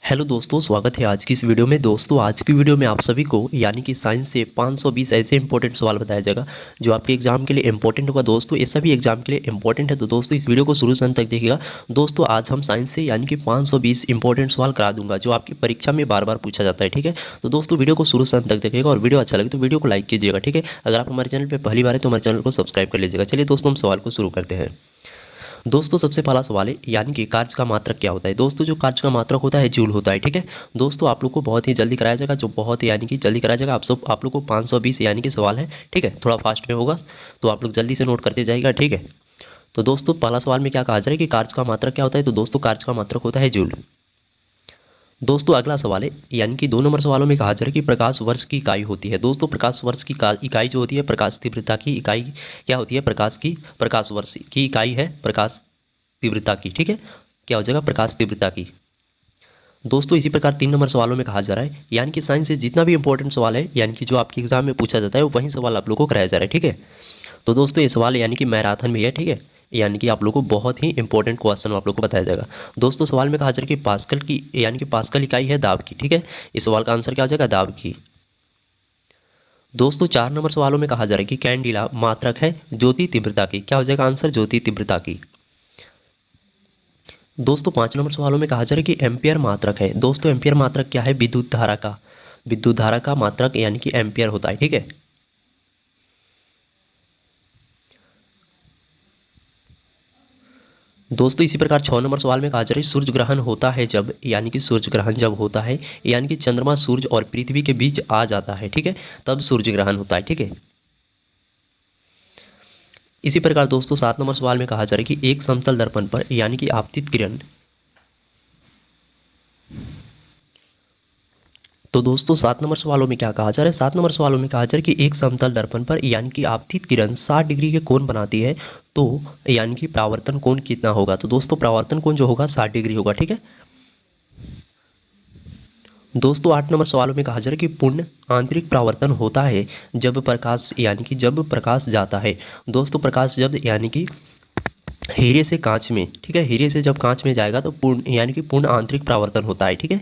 Hello दोस्तों, स्वागत है आज की इस वीडियो में। दोस्तों आज की वीडियो में आप सभी को यानी कि साइंस से 520 ऐसे इंपॉर्टेंट सवाल बताया जाएगा जो आपके एग्जाम के लिए इंपॉर्टेंट होगा। दोस्तों ये सभी एग्जाम के लिए इंपॉर्टेंट है, तो दोस्तों इस वीडियो को शुरू से अंत तक देखिएगा। दोस्तों आज हम साइंस से यानी कि 520 इंपॉर्टेंट सवाल करा दूंगा जो आपकी परीक्षा में बार बार पूछा जाता है। ठीक है, तो दोस्तों वीडियो को शुरू से अंत तक देखिएगा और वीडियो अच्छा लगे तो वीडियो को लाइक कीजिएगा। ठीक है, अगर आप हमारे चैनल पर पहली बार है तो हमारे चैनल को सब्सक्राइब कर लीजिएगा। चलिए दोस्तों हम सवाल को शुरू करते हैं। दोस्तों सबसे पहला सवाल है यानी कि कार्य का मात्रक क्या होता है। दोस्तों जो कार्य का मात्रक होता है जूल होता है। ठीक है, दोस्तों आप लोग को बहुत ही जल्दी कराया जाएगा, जो बहुत यानी कि जल्दी कराया जाएगा। आप लोग को 520 यानी कि सवाल है। ठीक है, थोड़ा फास्ट में होगा तो आप लोग जल्दी से नोट करते जाइएगा। ठीक है, तो दोस्तों पहला सवाल में क्या कहा जा रहा है कि कार्य का मात्रक क्या होता है। तो दोस्तों कार्य का मात्रक होता है जूल। दोस्तों अगला सवाल है यानी कि 2 नंबर सवालों में कहा जा रहा है कि प्रकाश वर्ष की इकाई होती है। दोस्तों प्रकाश वर्ष की इकाई जो होती है, प्रकाश तीव्रता की इकाई क्या होती है। प्रकाश वर्ष की इकाई है प्रकाश तीव्रता की। ठीक है, क्या हो जाएगा प्रकाश तीव्रता की। दोस्तों इसी प्रकार 3 नंबर सवालों में कहा जा रहा है यानी कि साइंस से जितना भी इंपॉर्टेंट सवाल है यानी कि जो आपके एग्जाम में पूछा जाता है वो वही सवाल आप लोग को कराया जा रहा है। ठीक है, तो दोस्तों ये सवाल यानी कि मैराथन में है। ठीक है, यानी कि आप लोग को बहुत ही इंपॉर्टेंट क्वेश्चन आप लोग को बताया जाएगा। दोस्तों सवाल में कहा जा रहा है कि पास्कल की यानी कि पास्कल इकाई है दाब की। ठीक है, इस सवाल का आंसर क्या हो जाएगा दाब की। दोस्तों 4 नंबर सवालों में कहा जा रहा है कि कैंडिला मात्रक है ज्योति तीव्रता की। क्या हो जाएगा आंसर ज्योति तीव्रता की। दोस्तों 5 नंबर सवालों में कहा जा रहा है कि एम्पियर मात्रक है। दोस्तों एम्पियर मात्रक क्या है विद्युत धारा का मात्रक यानी कि एम्पियर होता है। ठीक है, दोस्तों इसी प्रकार 6 नंबर सवाल में कहा जा रहा है सूर्य ग्रहण होता है जब यानी कि सूर्य ग्रहण जब होता है यानी कि चंद्रमा सूर्य और पृथ्वी के बीच आ जाता है। ठीक है, तब सूर्य ग्रहण होता है। ठीक है, इसी प्रकार दोस्तों 7 नंबर सवाल में कहा जा रहा है कि एक समतल दर्पण पर यानी कि आपतित किरण। तो दोस्तों 7 नंबर सवालों में क्या कहा जा रहा है। 7 नंबर सवालों में कहा जा रहा है कि एक समतल दर्पण पर यानी कि आपतित किरण 60 डिग्री के कोण बनाती है तो यानी कि परावर्तन कोण कितना होगा। तो दोस्तों परावर्तन कोण जो होगा 60 डिग्री होगा। ठीक है, दोस्तों 8 नंबर सवालों में कहा जा रहा है कि पूर्ण आंतरिक परावर्तन होता है जब प्रकाश यानी कि जब प्रकाश जाता है। दोस्तों प्रकाश जब यानी कि हीरे से कांच में। ठीक है, हीरे से जब कांच में जाएगा तो पूर्ण यानी कि पूर्ण आंतरिक परावर्तन होता है। ठीक है,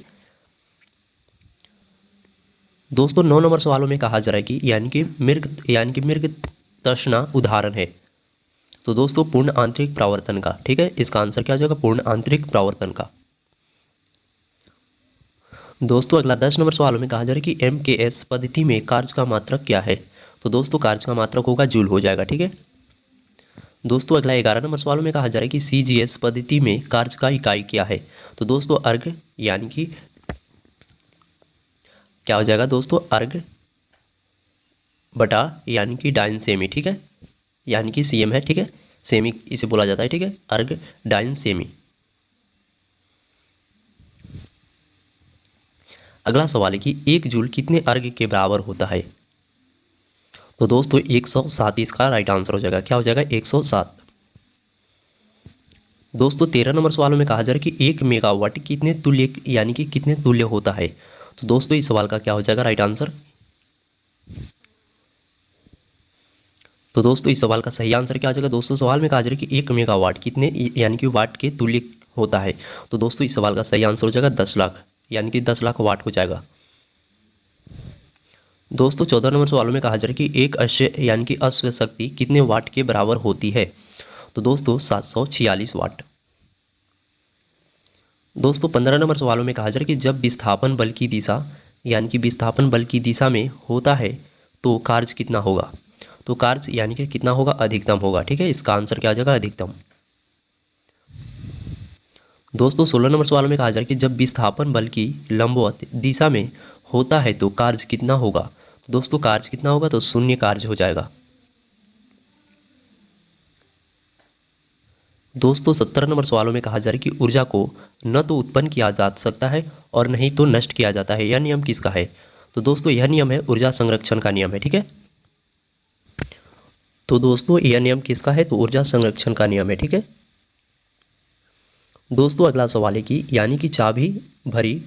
दोस्तों 9 नंबर सवालों में कहा जा रहा है कि यानी कि मृग तृष्णा उदाहरण है। तो दोस्तों पूर्ण आंतरिक परावर्तन का। ठीक है, इसका आंसर क्या हो जाएगा पूर्ण आंतरिक परावर्तन का। दोस्तों अगला 10 नंबर सवालों में कहा जा रहा है कि MKS पद्धति में कार्य का मात्रक क्या है। तो दोस्तों कार्य का मात्रक होगा जूल हो जाएगा। ठीक है, दोस्तों अगला 11 नंबर सवालों में कहा जा रहा है कि CGS पद्धति में कार्य का इकाई क्या है। तो दोस्तों अर्घ यानी कि क्या हो जाएगा दोस्तों अर्घ बटा यानी कि डाइन सेमी। ठीक है, यानी कि CM है। ठीक है, सेमी इसे बोला जाता है। ठीक है, अर्घ डाइन सेमी। अगला सवाल है कि 1 जूल कितने अर्घ के बराबर होता है। तो दोस्तों 107 इसका राइट आंसर हो जाएगा। क्या हो जाएगा 107। दोस्तों 13 नंबर सवालों में कहा जा रहा है कि 1 मेगावाट कितने तुल्य यानी कि कितने तुल्य होता है। तो दोस्तों इस सवाल का क्या हो जाएगा राइट आंसर। तो दोस्तों इस सवाल का सही आंसर क्या हो जाएगा। दोस्तों सवाल में कहा जा रहा है कि 1 मेगावाट कितने यानी कि वाट के तुल्य होता है। तो दोस्तों इस सवाल का सही आंसर हो जाएगा 10 लाख यानी कि 10 लाख वाट हो जाएगा। दोस्तों 14 नंबर सवालों में कहा जा रहा है कि एक अश्व यानी कि अश्व शक्ति कितने वाट के बराबर होती है। तो दोस्तों 746 वाट। दोस्तों 15 नंबर सवालों में कहा जा रहा है कि जब विस्थापन बल की दिशा यानी कि विस्थापन बल की दिशा में होता है तो कार्य कितना होगा। तो कार्य यानी कि कितना होगा अधिकतम होगा। ठीक है, इसका आंसर क्या आ जाएगा अधिकतम। दोस्तों 16 नंबर सवाल में कहा जा रहा है कि जब विस्थापन बल की लंबवत दिशा में होता है तो कार्य कितना होगा। तो दोस्तों कार्य कितना होगा तो शून्य कार्य हो जाएगा। दोस्तों 17 नंबर सवालों में कहा जा रहा है कि ऊर्जा को न तो उत्पन्न किया जा सकता है और नहीं तो नष्ट किया जाता है। यह नियम किसका है। तो दोस्तों यह नियम है ऊर्जा संरक्षण का नियम है। ठीक है, तो दोस्तों यह नियम किसका है तो ऊर्जा संरक्षण का नियम है। ठीक है, दोस्तों अगला सवाल है कि यानी कि चाबी भरी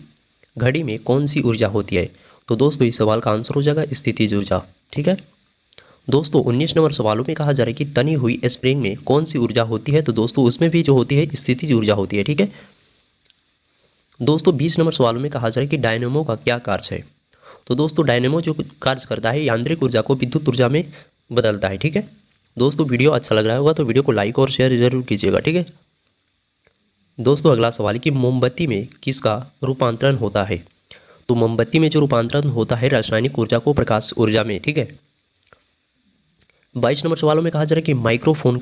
घड़ी में कौन सी ऊर्जा होती है। तो दोस्तों इस सवाल का आंसर हो जाएगा स्थितिज ऊर्जा। ठीक है, दोस्तों 19 नंबर सवालों में कहा जा रहा है कि तनी हुई स्प्रिंग में कौन सी ऊर्जा होती है। तो दोस्तों उसमें भी जो होती है स्थितिज ऊर्जा होती है। ठीक है, दोस्तों 20 नंबर सवाल में कहा जाए कि डायनेमो का क्या कार्य है। तो दोस्तों डायनेमो जो कार्य करता है यांत्रिक ऊर्जा को विद्युत ऊर्जा में बदलता है। ठीक है दोस्तों, वीडियो अच्छा लग रहा होगा तो वीडियो को लाइक और शेयर जरूर कीजिएगा। ठीक है दोस्तों, अगला सवाल है कि मोमबत्ती में किसका रूपांतरण होता है। तो मोमबत्ती में जो रूपांतरण होता है रासायनिक ऊर्जा को प्रकाश ऊर्जा में। ठीक है 22 नंबर सवालों में कहा जा रहा है कि माइक्रोफोन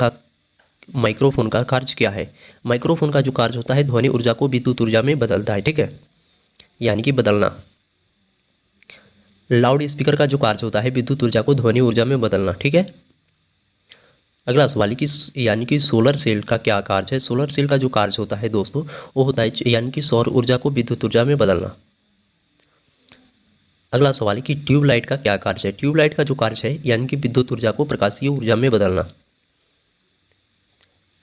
का कार्य क्या है। माइक्रोफोन का जो कार्य होता है ध्वनि ऊर्जा को विद्युत ऊर्जा में बदलता है। ठीक है यानी कि बदलना। लाउड स्पीकर का जो कार्य होता है विद्युत ऊर्जा को ध्वनि ऊर्जा में बदलना। ठीक है अगला सवाल है कि यानी कि सोलर सेल का क्या कार्य है। सोलर सेल का जो कार्य होता है दोस्तों वो होता है यानी कि सौर ऊर्जा को विद्युत ऊर्जा में बदलना। अगला सवाल है कि ट्यूबलाइट का क्या कार्य है। ट्यूबलाइट का जो कार्य है यानी कि विद्युत ऊर्जा को प्रकाशीय ऊर्जा में बदलना।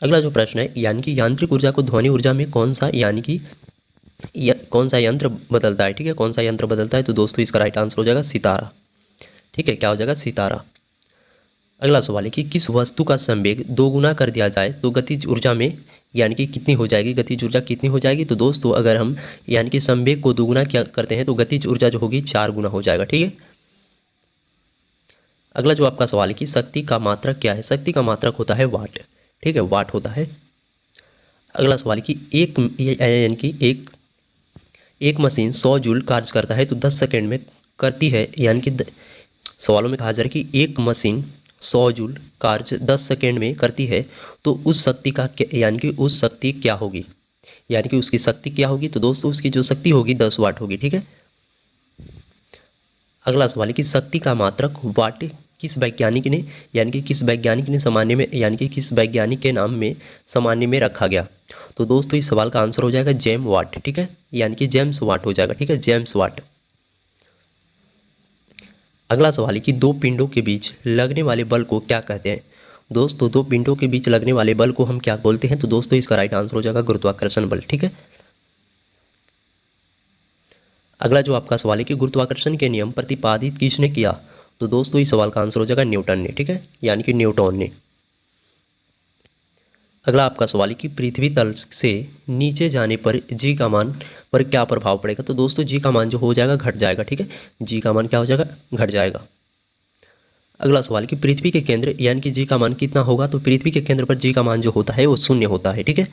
अगला जो प्रश्न है यानी कि यांत्रिक ऊर्जा को ध्वनि ऊर्जा में कौन सा यंत्र बदलता है। ठीक है कौन सा यंत्र बदलता है। तो दोस्तों इसका राइट आंसर हो जाएगा सितारा। ठीक है क्या हो जाएगा सितारा। अगला सवाल है कि किस वस्तु का संवेग दोगुना कर दिया जाए तो गतिज ऊर्जा में यानी कि कितनी हो जाएगी, गतिज ऊर्जा कितनी हो जाएगी। तो दोस्तों अगर हम यानी कि संवेग को दोगुना क्या करते हैं तो गतिज ऊर्जा जो होगी 4 गुना हो जाएगा। ठीक है अगला जो आपका सवाल है कि शक्ति का मात्रक क्या है। शक्ति का मात्रक होता है वाट। ठीक है वाट होता है। अगला सवाल है कि एक मशीन 100 जूल कार्य करता है तो 10 सेकेंड में करती है। यानी कि सवालों में कहा जा रहा है कि एक मशीन 100 जूल कार्य 10 सेकेंड में करती है तो उस शक्ति का यानी कि उस शक्ति क्या होगी, यानी कि उसकी शक्ति क्या होगी। तो दोस्तों उसकी जो शक्ति होगी 10 वाट होगी। ठीक है अगला सवाल है कि शक्ति का मात्रक वाट किस वैज्ञानिक ने यानी कि किस वैज्ञानिक ने सामान्य में यानी कि किस वैज्ञानिक के नाम में सामान्य में रखा गया। तो दोस्तों इस सवाल का आंसर हो जाएगा जेम वाट। ठीक है यानी कि जेम्स वाट हो जाएगा। ठीक है जेम्स वाट। अगला सवाल है कि दो पिंडों के बीच लगने वाले बल को क्या कहते हैं। दोस्तों दो पिंडों के बीच लगने वाले बल को हम क्या बोलते हैं। तो दोस्तों इसका राइट आंसर हो जाएगा गुरुत्वाकर्षण बल। ठीक है अगला जो आपका सवाल है कि गुरुत्वाकर्षण के नियम प्रतिपादित किसने किया। तो दोस्तों इस सवाल का आंसर हो जाएगा न्यूटन ने। ठीक है यानी कि न्यूटन ने। अगला आपका सवाल है कि पृथ्वी तल से नीचे जाने पर जी का मान पर क्या प्रभाव पड़ेगा। तो दोस्तों जी का मान जो हो जाएगा घट जाएगा। ठीक है जी का मान क्या हो जाएगा घट जाएगा। अगला सवाल कि पृथ्वी के केंद्र यानी कि जी का मान कितना होगा। तो पृथ्वी के केंद्र पर जी का मान जो होता है वो 0 होता है। ठीक है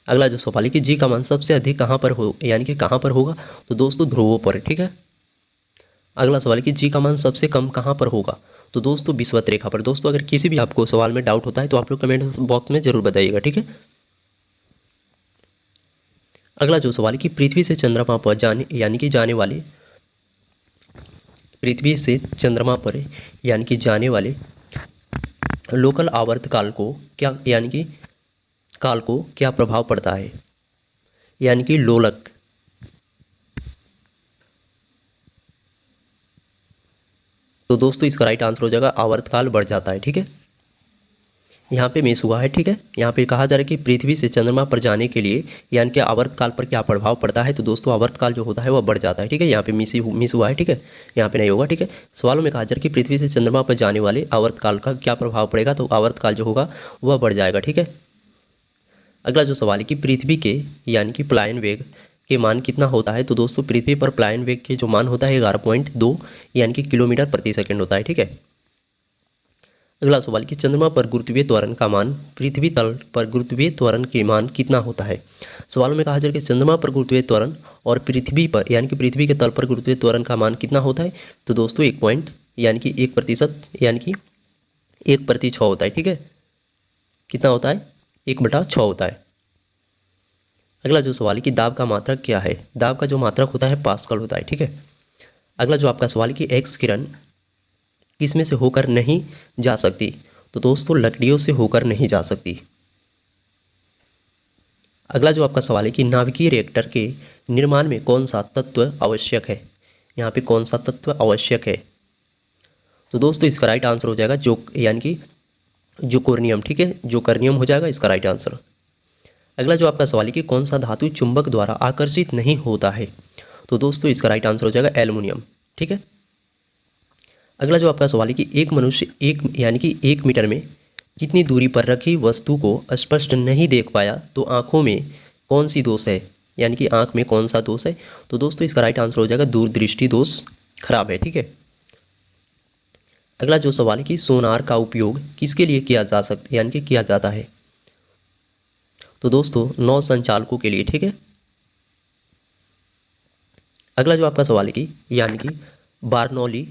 अगला जो सवाल है कि जी का मान सबसे अधिक कहाँ पर हो यानी कि कहाँ पर होगा। तो दोस्तों ध्रुवों पर। ठीक है अगला सवाल है कि जी का मान सबसे कम कहाँ पर होगा। तो दोस्तों विषुवत रेखा पर। दोस्तों अगर किसी भी आपको सवाल में डाउट होता है तो आप लोग कमेंट बॉक्स में जरूर बताइएगा। ठीक है अगला जो सवाल है कि पृथ्वी से चंद्रमा पर जाने वाले पृथ्वी से चंद्रमा पर यानी कि जाने वाले लोकल आवर्त काल को क्या यानी कि काल को क्या प्रभाव पड़ता है, यानी कि लोलक। तो दोस्तों इसका राइट आंसर हो जाएगा आवर्तकाल बढ़ जाता है। ठीक है यहाँ पे मिस हुआ है। ठीक है यहाँ पे कहा जा रहा है कि पृथ्वी से चंद्रमा पर जाने के लिए यानी कि आवर्तकाल पर क्या प्रभाव पड़ता है। तो दोस्तों आवर्तकाल जो होता है वह बढ़ जाता है। ठीक है यहाँ पे मिस हुआ है। ठीक है यहाँ पे नहीं होगा। ठीक है सवालों में कहा जा रहा है कि पृथ्वी से चंद्रमा पर जाने वाले आवर्तकाल का क्या प्रभाव पड़ेगा। तो आवर्तकाल जो होगा वह बढ़ जाएगा। ठीक है अगला जो सवाल है कि पृथ्वी के यानी कि पलायन वेग के मान कितना होता है। तो दोस्तों पृथ्वी पर पलायन वेग के जो मान होता है 11.2 यानी कि किलोमीटर प्रति सेकंड होता है। ठीक है अगला सवाल कि चंद्रमा पर गुरुत्वीय त्वरण का मान पृथ्वी तल पर गुरुत्वीय त्वरण के मान कितना होता है। सवालों में कहा जा रहा है कि चंद्रमा पर गुरुत्वीय त्वरण और पृथ्वी पर यानी कि पृथ्वी के तल पर गुरुत्वीय त्वरण का मान कितना होता है। तो दोस्तों 1% यानी कि 1/6 होता है। ठीक है कितना होता है 1/6 होता है। अगला जो सवाल है कि दाब का मात्रक क्या है। दाब का जो मात्रक होता है पास्कल होता है। ठीक है अगला जो आपका सवाल है कि एक्स किरण किस में से होकर नहीं जा सकती। तो दोस्तों लकड़ियों से होकर नहीं जा सकती। अगला जो आपका सवाल है कि नाभिकीय रिएक्टर के निर्माण में कौन सा तत्व आवश्यक है। यहाँ पे कौन सा तत्व आवश्यक है। तो दोस्तों इसका राइट आंसर हो जाएगा जो यानी कि जोकोर्नियम। ठीक है जोकोर्नियम हो जाएगा इसका राइट आंसर। अगला जो आपका सवाल है कि कौन सा धातु चुंबक द्वारा आकर्षित नहीं होता है। तो दोस्तों इसका राइट आंसर हो जाएगा एल्युमिनियम। ठीक है अगला जो आपका सवाल है कि एक मनुष्य यानी कि 1 मीटर में कितनी दूरी पर रखी वस्तु को स्पष्ट नहीं देख पाया तो आंखों में कौन सी दोष है। यानी कि आँख में कौन सा दोष है? तो दोस्तों इसका राइट आंसर हो जाएगा दूरदृष्टि दोष खराब है, ठीक है। अगला जो सवाल है कि सोनार का उपयोग किसके लिए किया जा सकता है, यानी कि किया जाता है? तो दोस्तों नौ संचालकों के लिए, ठीक है। अगला जो आपका सवाल है कि यानी कि बार्नौली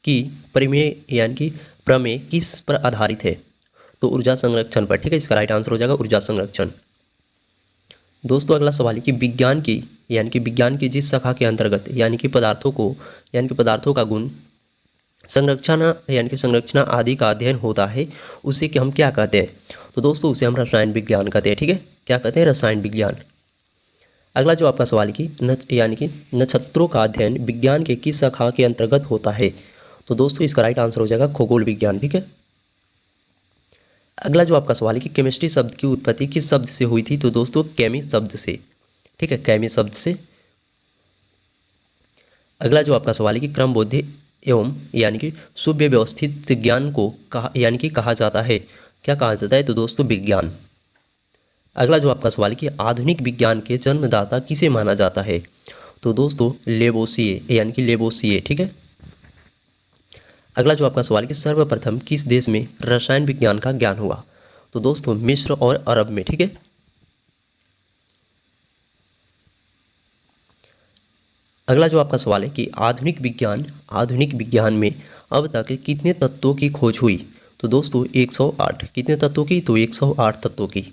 की प्रमेय यानी कि प्रमेय किस पर आधारित है? तो ऊर्जा संरक्षण पर, ठीक है। इसका राइट आंसर हो जाएगा ऊर्जा संरक्षण। दोस्तों अगला सवाल है कि विज्ञान की जिस शाखा के अंतर्गत यानी कि पदार्थों का गुण संरक्षण यानी कि संरचना आदि का अध्ययन होता है, उसे कि हम क्या कहते हैं? तो दोस्तों उसे हम रसायन विज्ञान कहते हैं, ठीक है। क्या कहते हैं? रसायन विज्ञान। अगला जो आपका सवाल है कि यानी कि नक्षत्रों का अध्ययन विज्ञान के किस शाखा के अंतर्गत होता है? तो दोस्तों इसका राइट आंसर हो जाएगा खगोल विज्ञान, ठीक है। अगला जो आपका सवाल है कि केमिस्ट्री शब्द की उत्पत्ति किस शब्द से हुई थी? तो दोस्तों केमी शब्द से, ठीक है, केमी शब्द से। अगला जो आपका सवाल है कि क्रमबद्ध एवं यानी कि सुव्यवस्थित ज्ञान को कहा जाता है, क्या कहा जाता है? तो दोस्तों विज्ञान। अगला जो आपका सवाल है कि आधुनिक विज्ञान के जन्मदाता किसे माना जाता है? तो दोस्तों लेबोसिए यानी कि लेबोसिए, ठीक है। अगला जो आपका सवाल है कि सर्वप्रथम किस देश में रसायन विज्ञान का ज्ञान हुआ? तो दोस्तों मिस्र और अरब में, ठीक है। अगला जो आपका सवाल है कि आधुनिक विज्ञान में अब तक कितने तत्वों की खोज हुई? तो दोस्तों 108। कितने तत्वों की? तो 108 तत्वों की।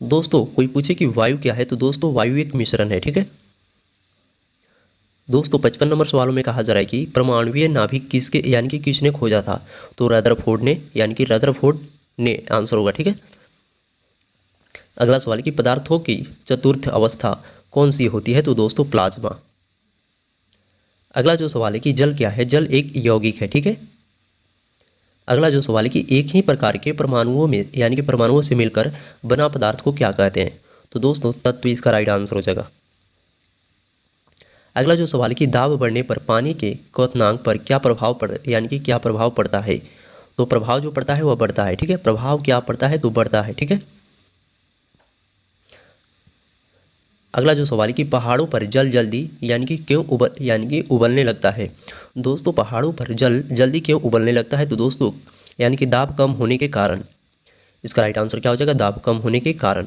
दोस्तों कोई पूछे कि वायु क्या है? तो दोस्तों वायु एक मिश्रण है, ठीक है। दोस्तों 55 नंबर सवालों में कहा जा रहा है कि परमाणुवीय नाभिक किसने खोजा था? तो रदरफोर्ड ने, यानी कि रदरफोर्ड ने आंसर होगा, ठीक है। अगला सवाल है कि पदार्थों की चतुर्थ अवस्था कौन सी होती है? तो दोस्तों प्लाज्मा। अगला जो सवाल है कि जल क्या है? जल एक यौगिक है, ठीक है। अगला जो सवाल है कि एक ही प्रकार के परमाणुओं से मिलकर बना पदार्थ को क्या कहते हैं? तो दोस्तों तत्व इसका राइट आंसर हो जाएगा। अगला जो सवाल है कि दाब बढ़ने पर पानी के क्वथनांक पर क्या प्रभाव पड़ता है? तो प्रभाव जो पड़ता है वह बढ़ता है, ठीक है। प्रभाव क्या पड़ता है? तो बढ़ता है, ठीक है। अगला जो सवाल है कि पहाड़ों पर जल जल्दी क्यों उबलने लगता है? दोस्तों पहाड़ों पर जल जल्दी क्यों उबलने लगता है? तो दोस्तों यानी कि दाब कम होने के कारण। इसका राइट आंसर क्या हो जाएगा? दाब कम होने के कारण।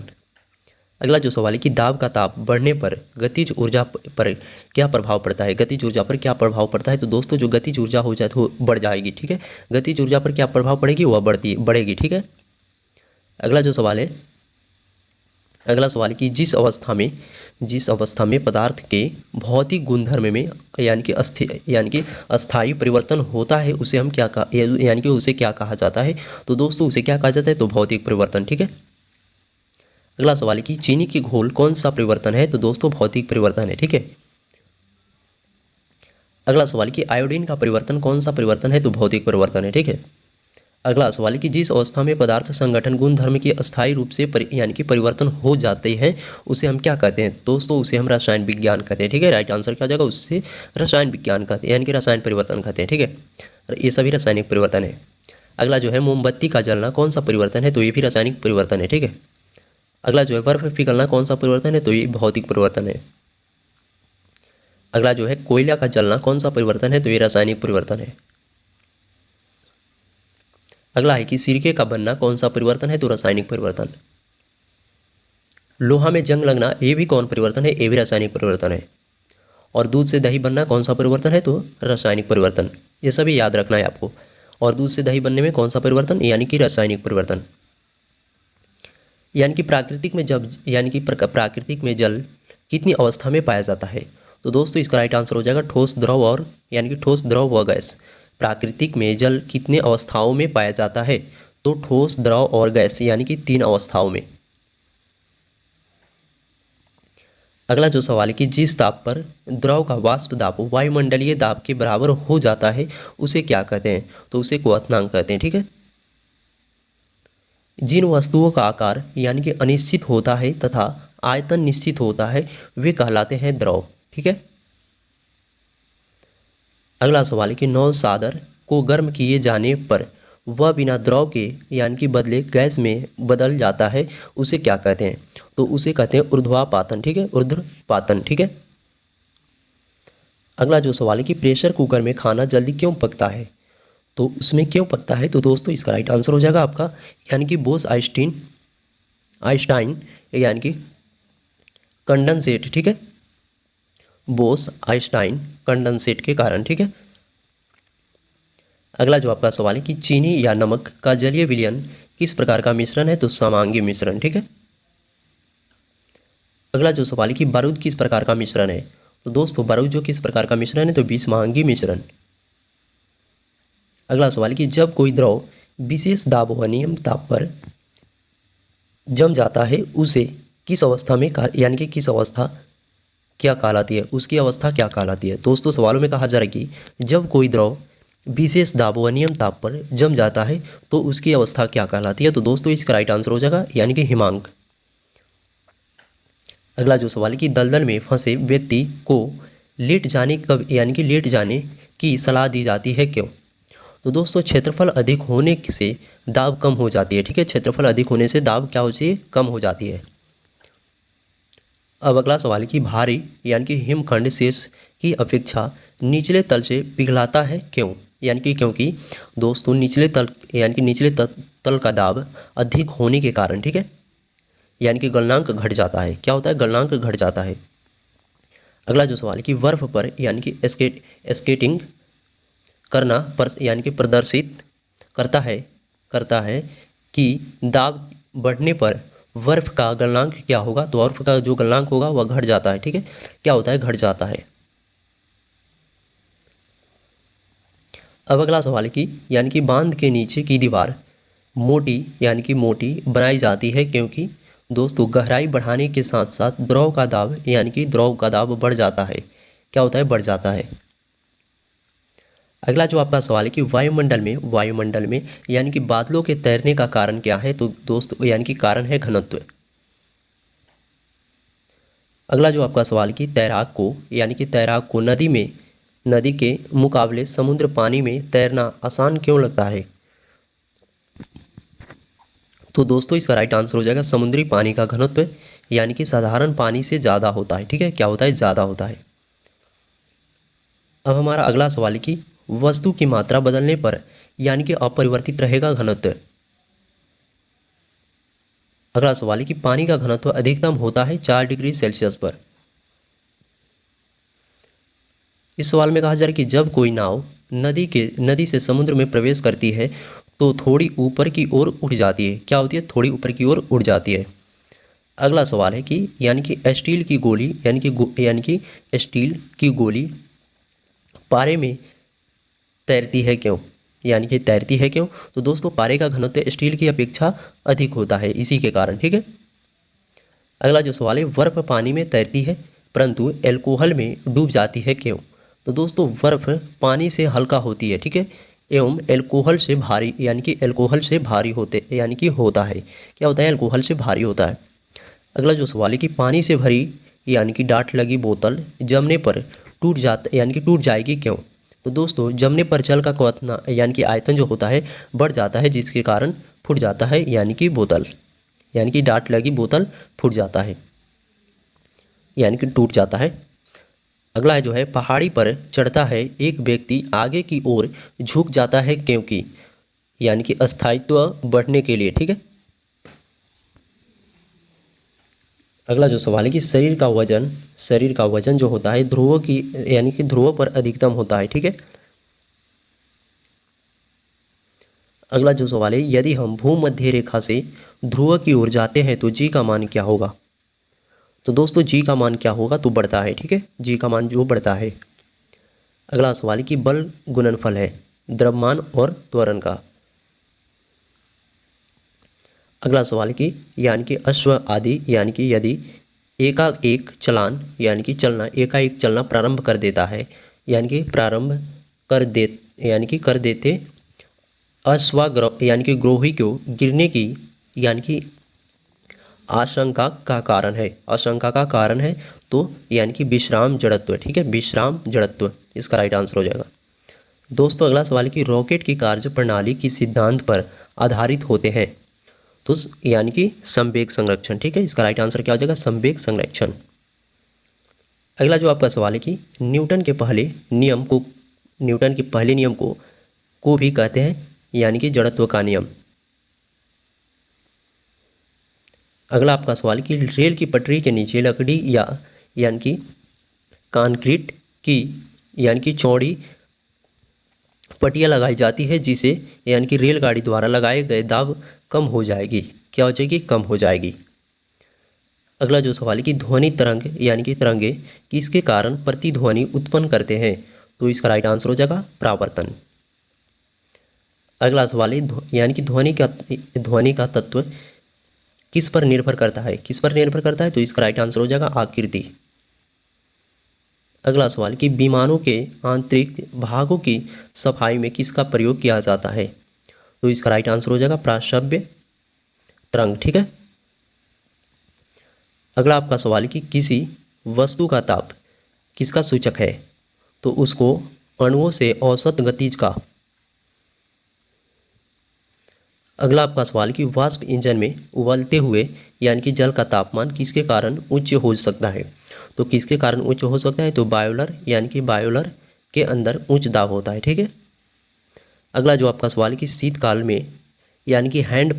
अगला जो सवाल है कि दाब का ताप बढ़ने पर गतिज ऊर्जा पर क्या प्रभाव पड़ता है? गतिज ऊर्जा पर क्या प्रभाव पड़ता है? तो दोस्तों जो गतिज ऊर्जा हो जाए तो बढ़ जाएगी, ठीक है। गतिज ऊर्जा पर क्या प्रभाव पड़ेगी? वह बढ़ेगी, ठीक है। अगला सवाल है कि जिस अवस्था में पदार्थ के भौतिक गुणधर्म में अस्थायी परिवर्तन होता है, उसे हम उसे क्या कहा जाता है? तो दोस्तों उसे क्या कहा जाता है? तो भौतिक परिवर्तन, ठीक है। अगला सवाल है कि चीनी की घोल कौन सा परिवर्तन है? तो दोस्तों भौतिक परिवर्तन है, ठीक है। अगला सवाल है कि आयोडीन का परिवर्तन कौन सा परिवर्तन है? तो भौतिक परिवर्तन है, ठीक है। अगला सवाल है कि जिस अवस्था में पदार्थ संगठन गुण धर्म के अस्थायी रूप से परिवर्तन हो जाते हैं, उसे हम क्या कहते हैं? दोस्तों उसे हम रसायन विज्ञान कहते हैं, ठीक है। राइट आंसर क्या हो जाएगा? उससे रसायन विज्ञान कहते हैं, यानी कि रसायन परिवर्तन कहते हैं, ठीक है। ये सभी रासायनिक परिवर्तन है। अगला जो है मोमबत्ती का जलना कौन सा परिवर्तन है? तो ये भी रासायनिक परिवर्तन है, ठीक है। अगला जो है बर्फ पिघलना कौन सा परिवर्तन है? तो ये भौतिक परिवर्तन है। अगला जो है कोयला का जलना कौन सा परिवर्तन है? तो ये रासायनिक परिवर्तन है। अगला है कि सिरके का बनना कौन सा परिवर्तन है? तो रासायनिक परिवर्तन। लोहा में जंग लगना ये भी कौन परिवर्तन है? ये भी रासायनिक परिवर्तन है। और दूध से दही बनना कौन सा परिवर्तन है? तो रासायनिक परिवर्तन। ये सभी याद रखना है आपको। और दूध से दही बनने में कौन सा परिवर्तन? यानी कि रासायनिक परिवर्तन। प्राकृतिक में जल कितनी अवस्था में पाया जाता है? तो दोस्तों इसका राइट आंसर हो जाएगा ठोस द्रव व गैस। प्राकृतिक में जल कितने अवस्थाओं में पाया जाता है? तो ठोस, द्रव और गैस, यानी कि 3 अवस्थाओं में। अगला जो सवाल है कि जिस ताप पर द्रव का वाष्प दाब वायुमंडलीय दाब के बराबर हो जाता है, उसे क्या कहते हैं? तो उसे क्वथनांक कहते हैं, ठीक है। जिन वस्तुओं का आकार यानी कि अनिश्चित होता है तथा आयतन निश्चित होता है, वे कहलाते हैं द्रव, ठीक है। अगला सवाल है कि नौसादर को गर्म किए जाने पर वह बिना द्रव के यानी कि बदले गैस में बदल जाता है, उसे क्या कहते हैं? तो उसे कहते हैं ऊर्ध्वापातन, ठीक है, ऊर्ध्वपातन, ठीक है। अगला जो सवाल है कि प्रेशर कुकर में खाना जल्दी क्यों पकता है, तो उसमें क्यों पकता है, तो दोस्तों इसका राइट आंसर हो जाएगा आपका यानी कि बोस आइंस्टाइन यानी कि कंडेंसेट, ठीक है, बोस आइंस्टाइन कंडेंसेट के कारण, ठीक है। अगला जो आपका सवाल है कि चीनी या नमक का जलीय विलयन किस प्रकार का मिश्रण है, तो समांगी मिश्रण, ठीक है। अगला जो सवाल है कि बारूद किस प्रकार का मिश्रण है, तो दोस्तों बारूद जो किस प्रकार का मिश्रण है, तो विषमांगी मिश्रण। अगला सवाल है कि जब कोई द्रव विशेष दाब व नियम ताप पर जम जाता है उसे किस अवस्था में यानी कि किस अवस्था क्या कहलाती है, उसकी अवस्था क्या कहलाती है। दोस्तों सवालों में कहा जा रहा है कि जब कोई द्रव विशेष दाब व नियम ताप पर जम जाता है तो उसकी अवस्था क्या कहलाती है, तो दोस्तों इसका राइट आंसर हो जाएगा यानी कि हिमांक। अगला जो सवाल है कि दलदल में फंसे व्यक्ति को लेट जाने कब यानी कि लेट जाने की सलाह दी जाती है, क्यों, तो दोस्तों क्षेत्रफल अधिक होने से दाब कम हो जाती है, ठीक है, क्षेत्रफल अधिक होने से दाब क्या होती है, कम हो जाती है। अब अगला सवाल है कि भारी यानी कि हिमखंड शेष की अपेक्षा निचले तल से पिघलाता है, क्यों, यानी कि क्योंकि दोस्तों निचले तल यानी कि निचले तल का दाब अधिक होने के कारण, ठीक है, यानी कि गलनांक घट जाता है, क्या होता है, गलनांक घट जाता है। अगला जो सवाल है कि बर्फ पर यानी कि स्केटिंग करना पर यानी कि प्रदर्शित करता है कि दाब बढ़ने पर बर्फ का गलनांक क्या होगा, तो बर्फ का जो गलनांक होगा वह घट जाता है, ठीक है, क्या होता है, घट जाता है। अब अगला सवाल है कि यानी कि बांध के नीचे की दीवार मोटी यानी कि मोटी बनाई जाती है क्योंकि दोस्तों गहराई बढ़ाने के साथ साथ द्रव का दाब यानी कि द्रव का दाब बढ़ जाता है, क्या होता है, बढ़ जाता है। अगला जो आपका सवाल है कि वायुमंडल में यानी कि बादलों के तैरने का कारण क्या है, तो दोस्तों यानी कि कारण है घनत्व। अगला जो आपका सवाल कि तैराक को नदी के मुकाबले समुद्र पानी में तैरना आसान क्यों लगता है, तो दोस्तों इसका राइट आंसर हो जाएगा समुद्री पानी का घनत्व यानी कि साधारण पानी से ज़्यादा होता है, ठीक है, क्या होता है, ज़्यादा होता है। अब हमारा अगला सवाल है कि वस्तु की मात्रा बदलने पर यानी कि अपरिवर्तित रहेगा घनत्व। अगला सवाल है कि पानी का घनत्व अधिकतम होता है 4 डिग्री सेल्सियस पर। इस सवाल में कहा जा रहा है कि जब कोई नाव नदी से समुद्र में प्रवेश करती है तो थोड़ी ऊपर की ओर उठ जाती है, क्या होती है, थोड़ी ऊपर की ओर उठ जाती है। अगला सवाल है कि यानी कि स्टील की गोली स्टील की गोली पारे में तैरती है क्यों, यानी कि तैरती है क्यों, तो दोस्तों पारे का घनत्व स्टील की अपेक्षा अधिक होता है इसी के कारण, ठीक है। अगला जो सवाल है बर्फ पानी में तैरती है परंतु एल्कोहल में डूब जाती है क्यों, तो दोस्तों बर्फ पानी से हल्का होती है, ठीक है, एवं एल्कोहल से भारी यानी कि एल्कोहल से भारी होते यानी कि होता है, क्या होता है, एल्कोहल से भारी होता है। अगला जो सवाल है कि पानी से भरी यानी कि डाट लगी बोतल जमने पर टूट जाएगी क्यों, तो दोस्तों जमने पर जल का क्वथना यानी कि आयतन जो होता है बढ़ जाता है जिसके कारण फूट जाता है यानी कि डाट लगी बोतल फूट जाता है यानी कि टूट जाता है। अगला है जो है पहाड़ी पर चढ़ता है एक व्यक्ति आगे की ओर झुक जाता है क्योंकि यानी कि अस्थायित्व बढ़ने के लिए, ठीक है। अगला जो सवाल है कि शरीर का वजन जो होता है ध्रुव पर अधिकतम होता है, ठीक है। अगला जो सवाल है यदि हम भूमध्य रेखा से ध्रुव की ओर जाते हैं तो जी का मान क्या होगा, तो दोस्तों जी का मान क्या होगा, तो बढ़ता है, ठीक है, जी का मान जो बढ़ता है। अगला सवाल है कि बल गुणनफल है द्रव्यमान और त्वरण का। अगला सवाल कि यानी कि अश्व आदि यानी कि यदि एकाएक चलना प्रारंभ कर देता है कर देते अश्वाग्रह यानी कि ग्रोही को गिरने की यानी कि आशंका का कारण है तो यानी कि विश्राम जड़त्व, ठीक है, विश्राम जड़त्व इसका राइट आंसर हो जाएगा। दोस्तों अगला सवाल है कि रॉकेट की कार्य प्रणाली किस सिद्धांत पर आधारित होते हैं, तो यानी कि संवेग संरक्षण। ठीक है, इसका राइट आंसर क्या हो जाएगा? संवेग संरक्षण। अगला जो आपका सवाल है कि न्यूटन के पहले नियम को भी कहते हैं यानी कि जड़त्व का नियम। अगला आपका सवाल कि रेल की पटरी के नीचे लकड़ी यानी कि कंक्रीट की यानी कि चौड़ी पट्टियाँ लगाई जाती है, जिसे यानी कि रेलगाड़ी द्वारा लगाए गए दाब कम हो जाएगी। क्या हो जाएगी? कम हो जाएगी। अगला जो सवाल है कि ध्वनि तरंग यानी कि तरंगे किसके कारण प्रतिध्वनि उत्पन्न करते हैं? तो इसका राइट आंसर हो जाएगा परावर्तन। अगला सवाल है यानी कि ध्वनि का तत्व किस पर निर्भर करता है? किस पर निर्भर करता है? तो इसका राइट आंसर हो जाएगा आकृति। अगला सवाल कि विमानों के आंतरिक भागों की सफाई में किसका प्रयोग किया जाता है? तो इसका राइट आंसर हो जाएगा प्राश्रव्य तरंग। ठीक है। अगला आपका सवाल कि किसी वस्तु का ताप किसका सूचक है? तो उसको अणुओं से औसत गतिज का। अगला आपका सवाल कि वाष्प इंजन में उबलते हुए यानी कि जल का तापमान किसके कारण उच्च हो सकता है? तो किसके कारण उच्च हो सकता है? तो बायोलर यानी कि बायोलर के अंदर उच्च दाब होता है। ठीक है। अगला जो आपका सवाल है कि शीतकाल में यानी कि हैंड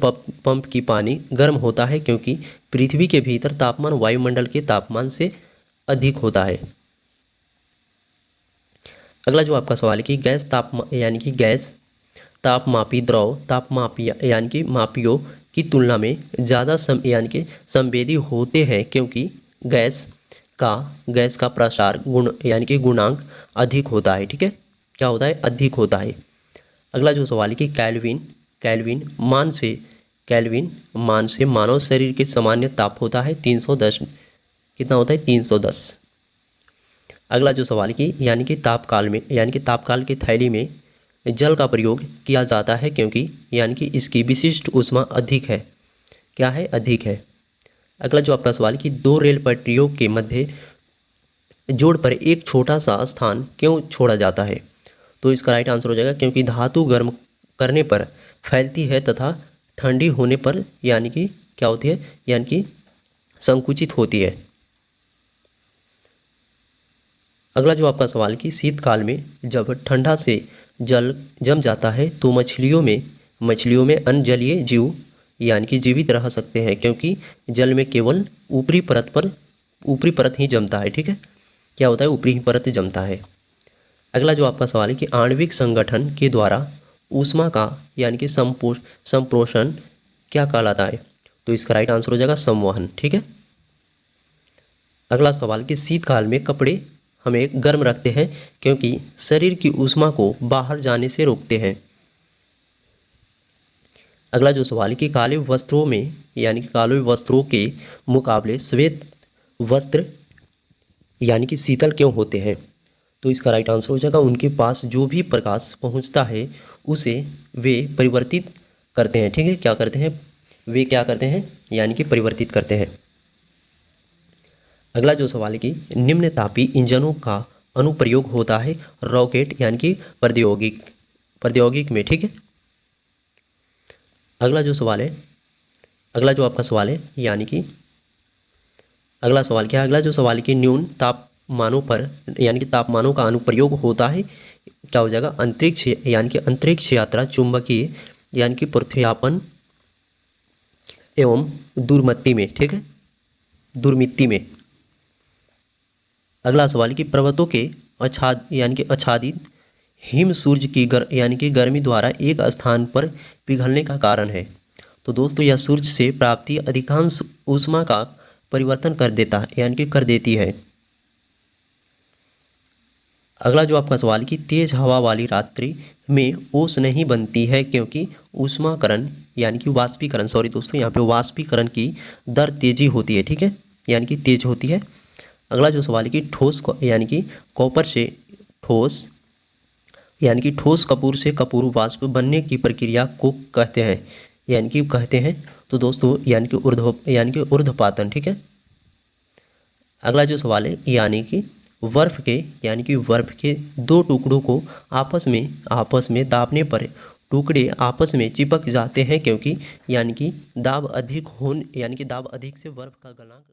पंप की पानी गर्म होता है क्योंकि पृथ्वी के भीतर तापमान वायुमंडल के तापमान से अधिक होता है। अगला जो आपका सवाल है कि गैस तापमापी द्रव तापमापी यानी कि मापियों की तुलना में ज़्यादा यानी कि संवेदी होते हैं क्योंकि गैस का प्रसार यानी कि गुणांक अधिक होता है। ठीक है, क्या होता है? अधिक होता है। अगला जो सवाल है कि कैल्विन मान से मानव शरीर के सामान्य ताप होता है 310। कितना होता है? 310। अगला जो सवाल है कि यानी कि तापकाल की थैली में जल का प्रयोग किया जाता है क्योंकि यानी कि इसकी विशिष्ट ऊष्मा अधिक है। क्या है? अधिक है। अगला जो आपका सवाल है कि दो रेल पटरियों के मध्य जोड़ पर एक छोटा सा स्थान क्यों छोड़ा जाता है? तो इसका राइट आंसर हो जाएगा क्योंकि धातु गर्म करने पर फैलती है तथा ठंडी होने पर यानी कि क्या होती है? यानी कि संकुचित होती है। अगला जो आपका सवाल कि शीतकाल में जब ठंडा से जल जम जाता है तो मछलियों में अन्य जलीय जीव यानी कि जीवित रह सकते हैं क्योंकि जल में केवल ऊपरी परत ही जमता है। ठीक है, क्या होता है? ऊपरी ही परत जमता है। अगला जो आपका सवाल है कि आणविक संगठन के द्वारा ऊष्मा का यानी कि संप्रोषण क्या कहलाता है? तो इसका राइट आंसर हो जाएगा संवहन। ठीक है। अगला सवाल कि शीतकाल में कपड़े हमें गर्म रखते हैं क्योंकि शरीर की ऊष्मा को बाहर जाने से रोकते हैं। अगला जो सवाल है कि काले वस्त्रों के मुकाबले श्वेत वस्त्र यानी कि शीतल क्यों होते हैं? तो इसका राइट आंसर हो जाएगा उनके पास जो भी प्रकाश पहुंचता है उसे वे परिवर्तित करते हैं। ठीक है, क्या करते हैं? वे क्या करते हैं? यानी कि परिवर्तित करते हैं। अगला जो सवाल है कि निम्न तापी इंजनों का अनुप्रयोग होता है रॉकेट यानी कि प्रौद्योगिक में। ठीक है। अगला जो आपका सवाल है यानी कि अगला सवाल क्या है? अगला जो सवाल है कि न्यून तापमानों पर यानी कि तापमानों का अनुप्रयोग होता है क्या हो जाएगा? अंतरिक्ष यात्रा, चुंबकीय यानी कि पृथ्वीयापन एवं दूरमित्ती में। ठीक है, दूरमित्ती में। अगला सवाल कि पर्वतों के आच्छादित हिम सूर्य की यानी कि गर्मी द्वारा एक स्थान पर पिघलने का कारण है। तो दोस्तों यह सूर्य से प्राप्ति अधिकांश ऊष्मा का परिवर्तन कर देता है यानी कि कर देती है। अगला जो आपका सवाल कि तेज हवा वाली रात्रि में ओस नहीं बनती है क्योंकि ऊष्माकरण यानी कि वाष्पीकरण, सॉरी दोस्तों यहाँ पे वाष्पीकरण की दर तेजी होती है। ठीक है, यानी कि तेज होती है। अगला जो सवाल है कि ठोस कपूर से कपूर वाष्प बनने की प्रक्रिया को कहते हैं तो दोस्तों यानी कि ऊर्ध्वपातन। ठीक है। अगला जो सवाल है यानी कि बर्फ के दो टुकड़ों को आपस में दाबने पर टुकड़े आपस में चिपक जाते हैं क्योंकि यानी कि दाब अधिक से बर्फ़ का गलनांक